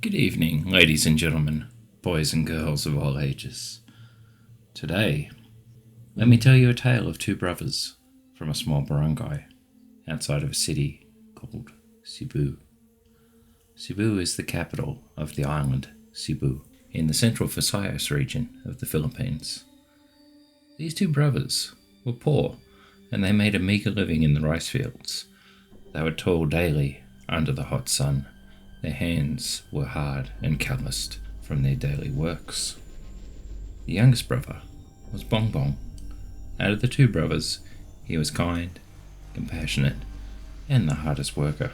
Good evening, ladies and gentlemen, boys and girls of all ages. Today, let me tell you a tale of two brothers from a small barangay outside of a city called Cebu. Cebu is the capital of the island Cebu in the central Visayas region of the Philippines. These two brothers were poor and they made a meager living in the rice fields. They would toil daily under the hot sun. Their hands were hard and calloused from their daily works. The youngest brother was Bong Bong. Out of the two brothers, he was kind, compassionate, and the hardest worker.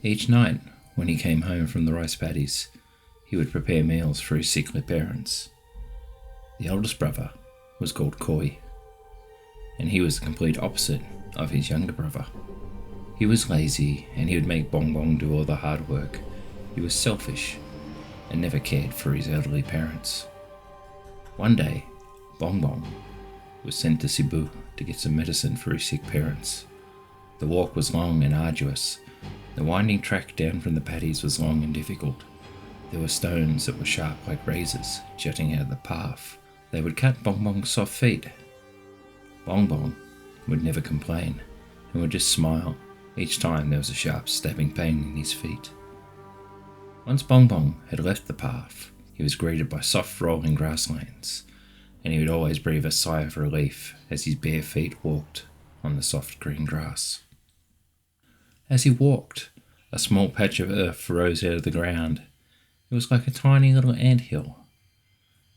Each night, when he came home from the rice paddies, he would prepare meals for his sickly parents. The eldest brother was called Koi, and he was the complete opposite of his younger brother. He was lazy and he would make Bong Bong do all the hard work. He was selfish and never cared for his elderly parents. One day, Bong Bong was sent to Cebu to get some medicine for his sick parents. The walk was long and arduous. The winding track down from the paddies was long and difficult. There were stones that were sharp like razors jutting out of the path. They would cut Bong Bong's soft feet. Bong Bong would never complain and would just smile each time there was a sharp stabbing pain in his feet. Once Bong Bong had left the path, he was greeted by soft rolling grasslands, and he would always breathe a sigh of relief as his bare feet walked on the soft green grass. As he walked, a small patch of earth rose out of the ground. It was like a tiny little anthill.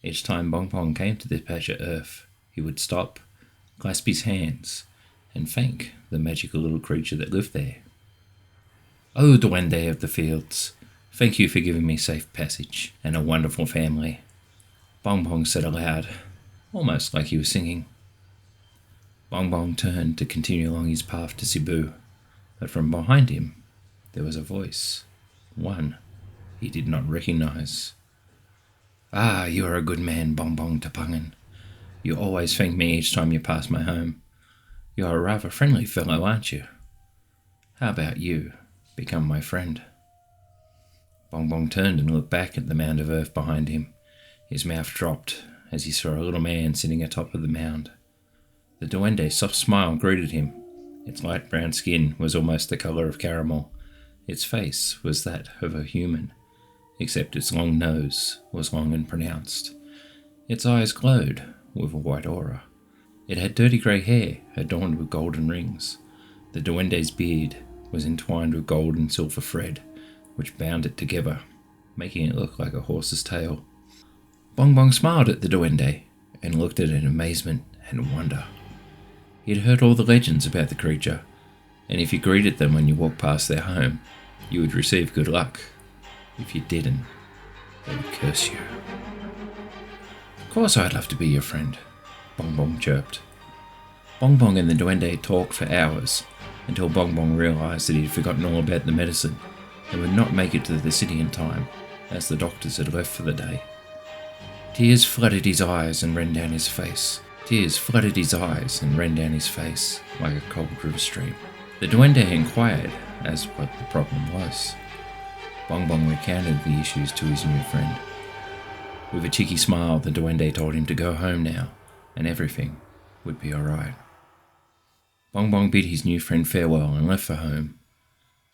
Each time Bong Bong came to this patch of earth, he would stop, clasp his hands, and thank the magical little creature that lived there. "Oh, Duwende of the fields, thank you for giving me safe passage and a wonderful family," Bong Bong said aloud, almost like he was singing. Bong Bong turned to continue along his path to Cebu, but from behind him there was a voice, one he did not recognize. "Ah, you are a good man, Bong Bong Tapangan. You always thank me each time you pass my home. You are a rather friendly fellow, aren't you? How about you become my friend?" Bong Bong turned and looked back at the mound of earth behind him. His mouth dropped as he saw a little man sitting atop of the mound. The Duwende's soft smile greeted him. Its light brown skin was almost the colour of caramel. Its face was that of a human, except its long nose was long and pronounced. Its eyes glowed with a white aura. It had dirty grey hair adorned with golden rings. The Duwende's beard was entwined with gold and silver thread, which bound it together, making it look like a horse's tail. Bong Bong smiled at the Duwende and looked at it in amazement and wonder. He had heard all the legends about the creature, and if you greeted them when you walked past their home, you would receive good luck. If you didn't, they would curse you. "Of course I'd love to be your friend," Bong Bong chirped. Bong Bong and the Duwende talked for hours, until Bong Bong realised that he had forgotten all about the medicine and would not make it to the city in time, as the doctors had left for the day. Tears flooded his eyes and ran down his face. Tears flooded his eyes and ran down his face like a cold river stream. The Duwende inquired as what the problem was. Bong Bong recounted the issues to his new friend. With a cheeky smile, the Duwende told him to go home now, and everything would be alright. Bong Bong bid his new friend farewell and left for home.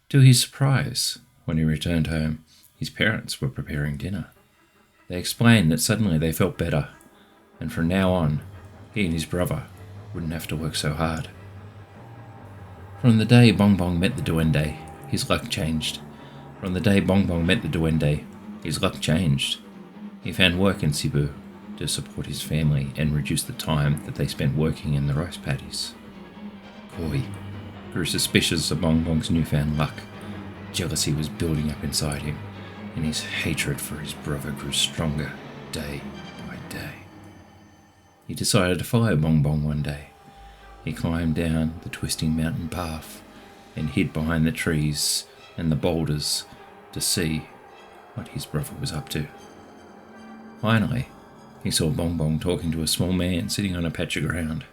To his surprise, when he returned home, his parents were preparing dinner. They explained that suddenly they felt better, and from now on, he and his brother wouldn't have to work so hard. From the day Bong Bong met the Duwende, his luck changed. From the day Bong Bong met the Duwende, his luck changed. He found work in Cebu to support his family and reduce the time that they spent working in the rice paddies. Koi grew suspicious of Bong Bong's newfound luck. Jealousy was building up inside him, and his hatred for his brother grew stronger day by day. He decided to follow Bong Bong one day. He climbed down the twisting mountain path and hid behind the trees and the boulders to see what his brother was up to. Finally, he saw Bong Bong talking to a small man sitting on a patch of ground.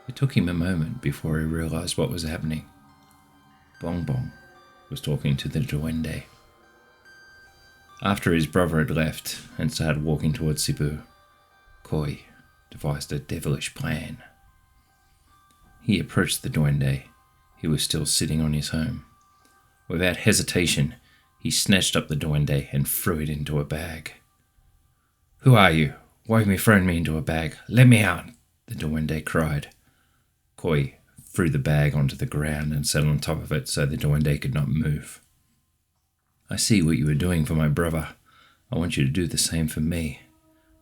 It took him a moment before he realised what was happening. Bong Bong was talking to the Duwende. After his brother had left and started walking towards Cebu, Koi devised a devilish plan. He approached the Duende, who was still sitting on his home. Without hesitation, he snatched up the Duende and threw it into a bag. "Who are you? Why have you thrown me into a bag? Let me out!" the Duende cried. Koi threw the bag onto the ground and sat on top of it so the Duende could not move. "I see what you are doing for my brother. I want you to do the same for me.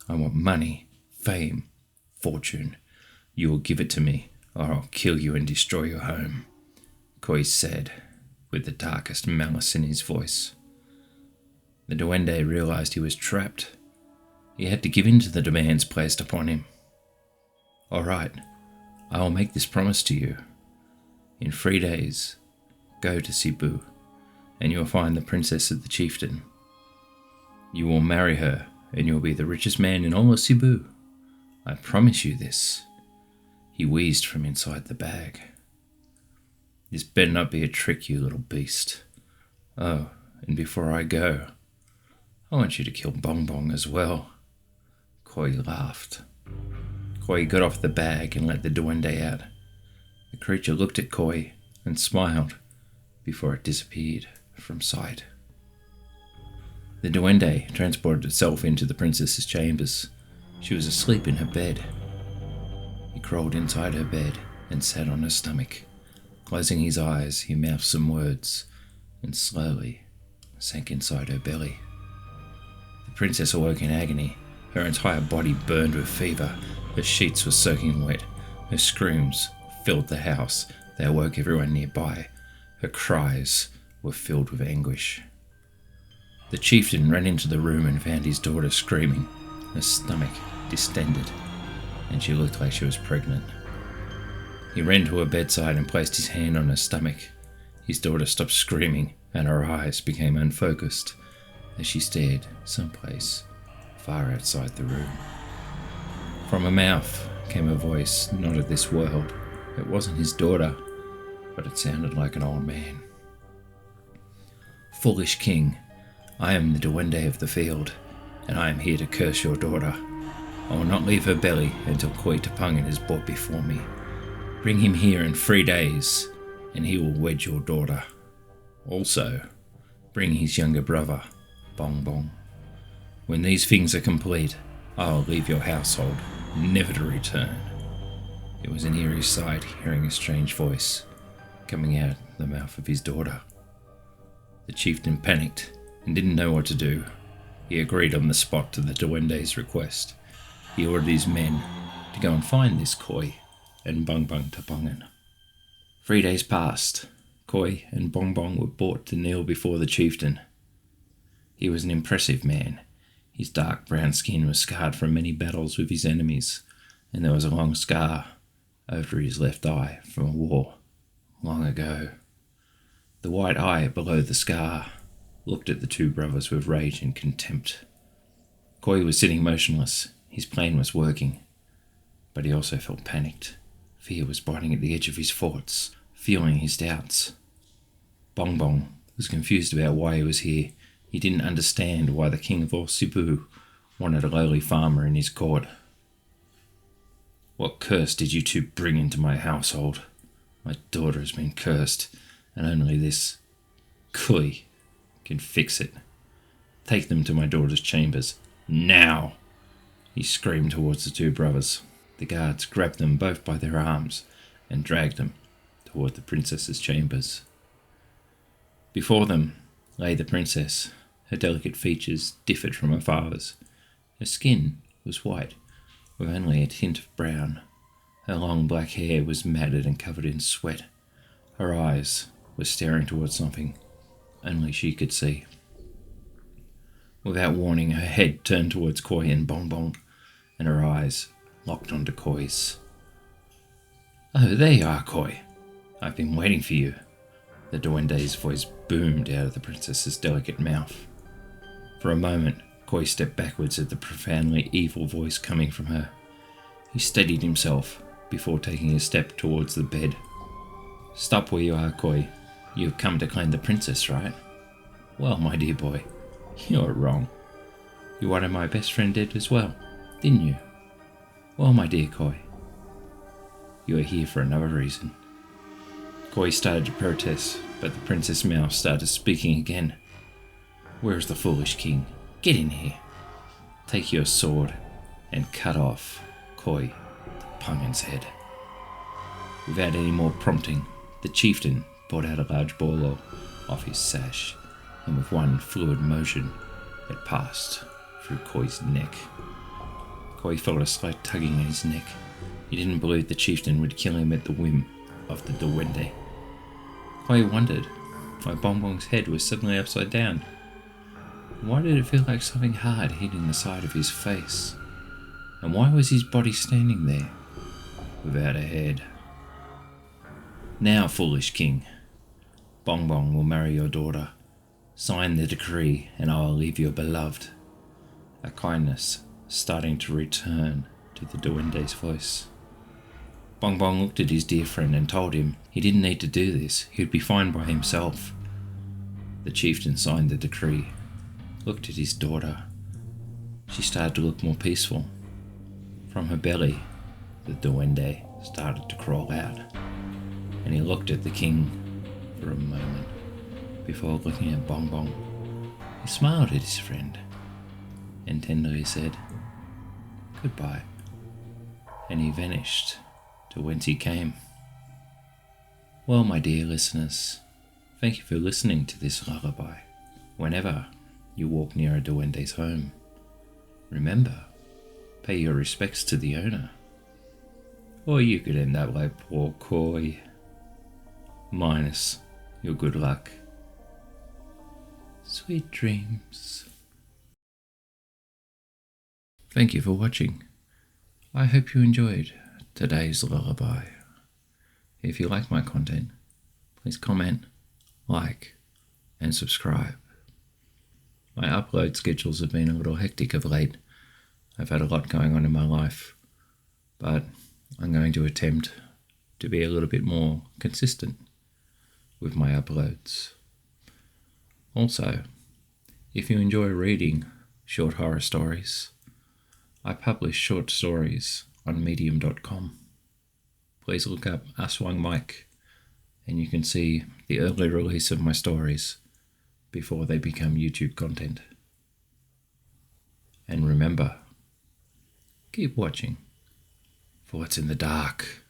I want money, fame, fortune. You will give it to me, or I'll kill you and destroy your home," Koi said, with the darkest malice in his voice. The Duende realized he was trapped. He had to give in to the demands placed upon him. "All right, I will make this promise to you. In 3 days, go to Cebu, and you will find the princess of the chieftain. You will marry her, and you will be the richest man in all of Cebu. I promise you this." He wheezed from inside the bag. "This better not be a trick, you little beast. Oh, and before I go, I want you to kill Bong Bong as well." Koi laughed. Koi got off the bag and let the Duende out. The creature looked at Koi and smiled before it disappeared from sight. The Duende transported itself into the princess's chambers. She was asleep in her bed. He crawled inside her bed and sat on her stomach. Closing his eyes, he mouthed some words and slowly sank inside her belly. The princess awoke in agony. Her entire body burned with fever. Her sheets were soaking wet. Her screams filled the house. They awoke everyone nearby. Her cries were filled with anguish. The chieftain ran into the room and found his daughter screaming. Her stomach distended, and she looked like she was pregnant. He ran to her bedside and placed his hand on her stomach. His daughter stopped screaming, and her eyes became unfocused as she stared someplace far outside the room. From her mouth came a voice not of this world. It wasn't his daughter, but it sounded like an old man. "Foolish king, I am the Duende of the field, and I am here to curse your daughter. I will not leave her belly until Koi Tapangan is brought before me. Bring him here in 3 days, and he will wed your daughter. Also, bring his younger brother, Bong Bong. When these things are complete, I will leave your household, never to return." It was an eerie sight hearing a strange voice coming out the mouth of his daughter. The chieftain panicked and didn't know what to do. He agreed on the spot to the Duende's request. He ordered his men to go and find this Koi and Bong Bong Tapangan. 3 days passed. Koi and Bong Bong were brought to kneel before the chieftain. He was an impressive man. His dark brown skin was scarred from many battles with his enemies, and there was a long scar over his left eye from a war long ago. The white eye below the scar looked at the two brothers with rage and contempt. Koi was sitting motionless. His plan was working, but he also felt panicked. Fear was biting at the edge of his thoughts, fueling his doubts. Bong Bong was confused about why he was here. He didn't understand why the king of all Cebu wanted a lowly farmer in his court. "What curse did you two bring into my household? My daughter has been cursed, and only this Koi can fix it. Take them to my daughter's chambers, now!" He screamed towards the two brothers. The guards grabbed them both by their arms and dragged them toward the princess's chambers. Before them lay the princess. Her delicate features differed from her father's. Her skin was white, with only a tint of brown. Her long black hair was matted and covered in sweat. Her eyes were staring towards something only she could see. Without warning, her head turned towards Koi and Bong Bong, and her eyes locked onto Koi's. "Oh, there you are, Koi. I've been waiting for you." The Duende's voice boomed out of the princess's delicate mouth. For a moment, Koi stepped backwards at the profoundly evil voice coming from her. He steadied himself before taking a step towards the bed. "Stop where you are, Koi. You have come to claim the princess, right? Well, my dear boy, You're wrong. You wanted my best friend dead as well, didn't you? Well, my dear Koi, you are here for another reason. Koi started to protest, but the Princess Mouse started speaking again. Where is the foolish king? Get in here. Take your sword and cut off Koi, the pungin's head. Without any more prompting, the chieftain pulled out a large bolo off his sash, and with one fluid motion, it passed through Koi's neck. Koi felt a slight tugging at his neck. He didn't believe the chieftain would kill him at the whim of the Duwende. Koi wondered why Bong Bong's head was suddenly upside down. Why did it feel like something hard hitting the side of his face? And why was his body standing there, without a head? Now, foolish king, Bong Bong will marry your daughter. Sign the decree and I will leave your beloved. A kindness starting to return to the Duwende's voice. Bong Bong looked at his dear friend and told him he didn't need to do this, he would be fine by himself. The chieftain signed the decree, looked at his daughter. She started to look more peaceful. From her belly, the Duwende started to crawl out, and he looked at the king for a moment before looking at Bong Bong. He smiled at his friend and tenderly said, "Goodbye," and he vanished to whence he came. Well, my dear listeners, thank you for listening to this lullaby. Whenever you walk near a Duwende's home, remember, pay your respects to the owner, or you could end up like poor Koi, minus your good luck. Sweet dreams. Thank you for watching. I hope you enjoyed today's lullaby. If you like my content, please comment, like, and subscribe. My upload schedules have been a little hectic of late. I've had a lot going on in my life, but I'm going to attempt to be a little bit more consistent with my uploads. Also, if you enjoy reading short horror stories, I publish short stories on medium.com. Please look up Aswang Mike and you can see the early release of my stories before they become YouTube content. And remember, keep watching for what's in the dark.